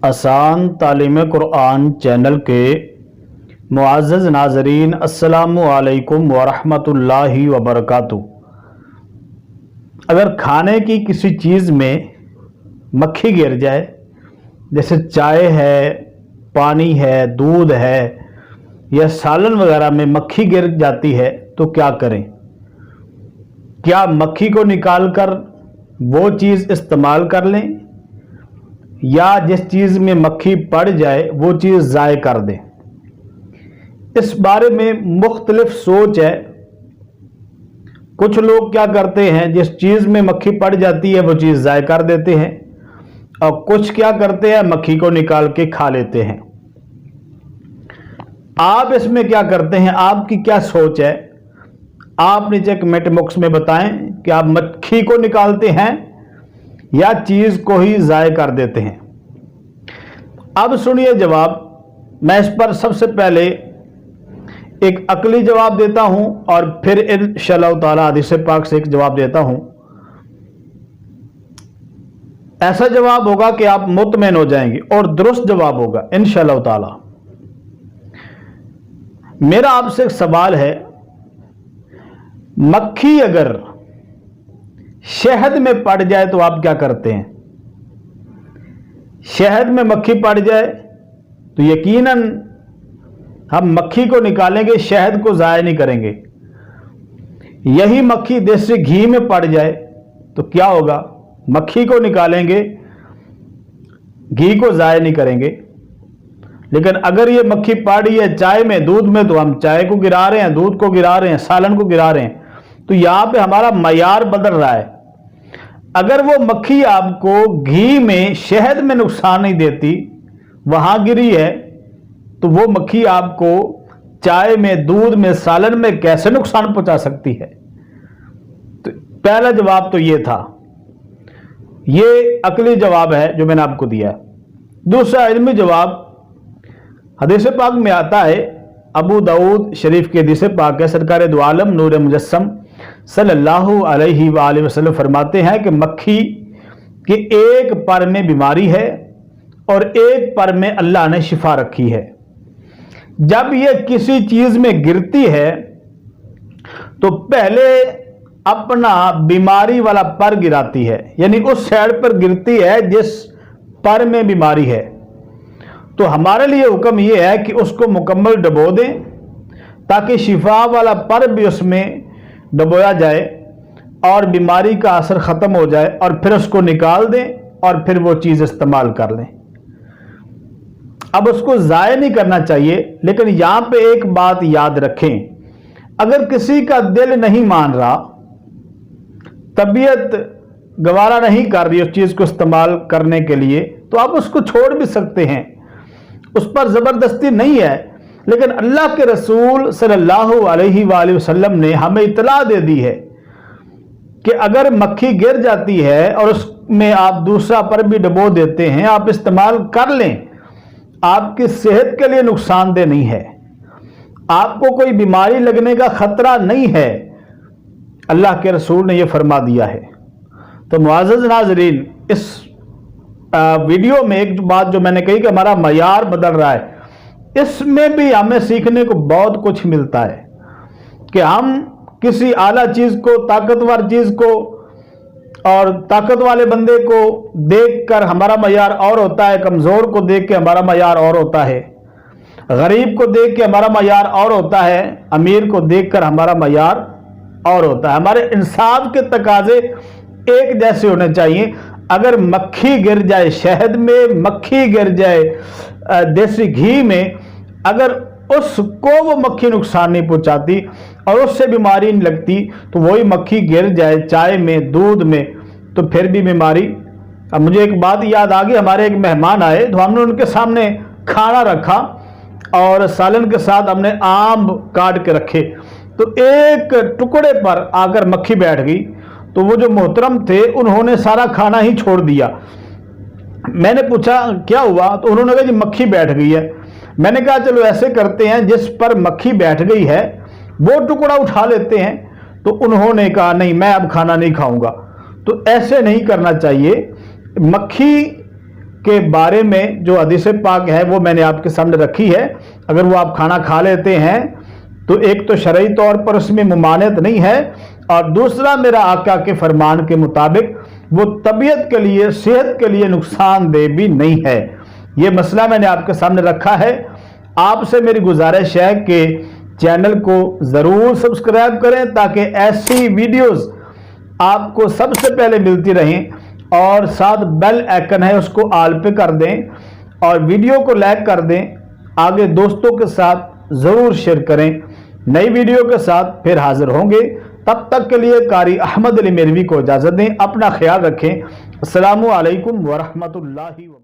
आसान तालीम कुरान चैनल के मुअज़्ज़ज़ नाज़रीन, अस्सलामु अलैकुम वरहमतुल्लाहि वबरकातुहू। अगर खाने की किसी चीज़ में मक्खी गिर जाए, जैसे चाय है, पानी है, दूध है या सालन वगैरह में मक्खी गिर जाती है तो क्या करें? क्या मक्खी को निकालकर वो चीज़ इस्तेमाल कर लें या जिस चीज़ में मक्खी पड़ जाए वो चीज़ ज़ाय कर दें? इस बारे में मुख्तलिफ सोच है। कुछ लोग क्या करते हैं, जिस चीज़ में मक्खी पड़ जाती है वो चीज़ ज़ाय कर देते हैं, और कुछ क्या करते हैं, मक्खी को निकाल के खा लेते हैं। आप इसमें क्या करते हैं? आपकी क्या सोच है? आप नीचे कमेंट बॉक्स में बताएं कि आप मक्खी को निकालते हैं या चीज़ को ही ज़ाय कर देते हैं। अब सुनिए जवाब। मैं इस पर सबसे पहले एक अकली जवाब देता हूं और फिर इंशाअल्लाह ताला हदीस पाक से एक जवाब देता हूं। ऐसा जवाब होगा कि आप मुतमईन हो जाएंगे और दुरुस्त जवाब होगा इंशाअल्लाह ताला। मेरा आपसे एक सवाल है, मक्खी अगर शहद में पड़ जाए तो आप क्या करते हैं? शहद में मक्खी पड़ जाए तो यकीनन हम मक्खी को निकालेंगे, शहद को ज़ाय नहीं करेंगे। यही मक्खी देसी घी में पड़ जाए तो क्या होगा? मक्खी को निकालेंगे, घी को ज़ाय नहीं करेंगे। लेकिन अगर ये मक्खी पड़ी है चाय में, दूध में, तो हम चाय को गिरा रहे हैं, दूध को गिरा रहे हैं, सालन को गिरा रहे हैं। तो यहां पे हमारा मयार बदल रहा है। अगर वो मक्खी आपको घी में, शहद में नुकसान नहीं देती, वहां गिरी है, तो वो मक्खी आपको चाय में, दूध में, सालन में कैसे नुकसान पहुंचा सकती है? तो पहला जवाब तो ये था। ये अकली जवाब है जो मैंने आपको दिया। दूसरा इल्मी जवाब, हदीस पाक में आता है, अबू दाऊद शरीफ के हदीस पाक है, सरकार दो आलम नूर मुजस्सम सल्लल्लाहु अलैहि वसल्लम फरमाते हैं कि मक्खी के एक पर में बीमारी है और एक पर में अल्लाह ने शिफा रखी है। जब ये किसी चीज में गिरती है तो पहले अपना बीमारी वाला पर गिराती है, यानी उस साइड पर गिरती है जिस पर में बीमारी है। तो हमारे लिए हुक्म यह है कि उसको मुकम्मल डबो दें ताकि शिफा वाला पर भी उसमें डबोया जाए और बीमारी का असर ख़त्म हो जाए, और फिर उसको निकाल दें और फिर वो चीज़ इस्तेमाल कर लें। अब उसको ज़ाय नहीं करना चाहिए। लेकिन यहाँ पे एक बात याद रखें, अगर किसी का दिल नहीं मान रहा, तबीयत गवारा नहीं कर रही उस चीज़ को इस्तेमाल करने के लिए, तो आप उसको छोड़ भी सकते हैं, उस पर ज़बरदस्ती नहीं है। लेकिन अल्लाह के रसूल सल्लल्लाहु अलैहि वसल्लम ने हमें इतला दे दी है कि अगर मक्खी गिर जाती है और उसमें आप दूसरा पर भी डबो देते हैं, आप इस्तेमाल कर लें, आपकी सेहत के लिए नुकसानदेह नहीं है, आपको कोई बीमारी लगने का खतरा नहीं है। अल्लाह के रसूल ने यह फरमा दिया है। तो मुअज़्ज़ज़ नाज़रीन, इस वीडियो में एक बात जो मैंने कही कि हमारा मयार बदल रहा है, इसमें भी हमें सीखने को बहुत कुछ मिलता है कि हम किसी आला चीज़ को, ताकतवर चीज़ को और ताकत वाले बंदे को देखकर हमारा मयार और होता है, कमज़ोर को देख के हमारा मयार और होता है, गरीब को देख के हमारा मयार और होता है, अमीर को देखकर हमारा मयार और होता है। हमारे इंसाफ के तकाजे एक जैसे होने चाहिए। अगर मक्खी गिर जाए शहद में, मक्खी गिर जाए देसी घी में, अगर उसको वो मक्खी नुकसान नहीं पहुंचाती और उससे बीमारी नहीं लगती, तो वही मक्खी गिर जाए चाय में, दूध में, तो फिर भी बीमारी। अब मुझे एक बात याद आ गई, हमारे एक मेहमान आए तो हमने उनके सामने खाना रखा और सालन के साथ हमने आम काट के रखे, तो एक टुकड़े पर आकर मक्खी बैठ गई। तो वो जो मोहतरम थे उन्होंने सारा खाना ही छोड़ दिया। मैंने पूछा क्या हुआ, तो उन्होंने कहा जी मक्खी बैठ गई है। मैंने कहा चलो ऐसे करते हैं, जिस पर मक्खी बैठ गई है वो टुकड़ा उठा लेते हैं। तो उन्होंने कहा नहीं, मैं अब खाना नहीं खाऊंगा। तो ऐसे नहीं करना चाहिए। मक्खी के बारे में जो हदीस पाक है वो मैंने आपके सामने रखी है। अगर वो आप खाना खा लेते हैं तो एक तो शरई तौर पर उसमें मुमानियत नहीं है, और दूसरा मेरा आका के फरमान के मुताबिक वो तबीयत के लिए, सेहत के लिए नुकसानदेह भी नहीं है। ये मसला मैंने आपके सामने रखा है। आपसे मेरी गुजारिश है कि चैनल को ज़रूर सब्सक्राइब करें ताकि ऐसी वीडियोस आपको सबसे पहले मिलती रहें, और साथ बेल आइकन है उसको ऑल पे कर दें, और वीडियो को लाइक कर दें। आगे दोस्तों के साथ ज़रूर शेयर करें। नई वीडियो के साथ फिर हाजिर होंगे। तब तक के लिए कारी अहमद अली मेरवी को इजाज़त दें। अपना ख्याल रखें। अस्सलामु अलैकुम व रहमतुल्लाहि व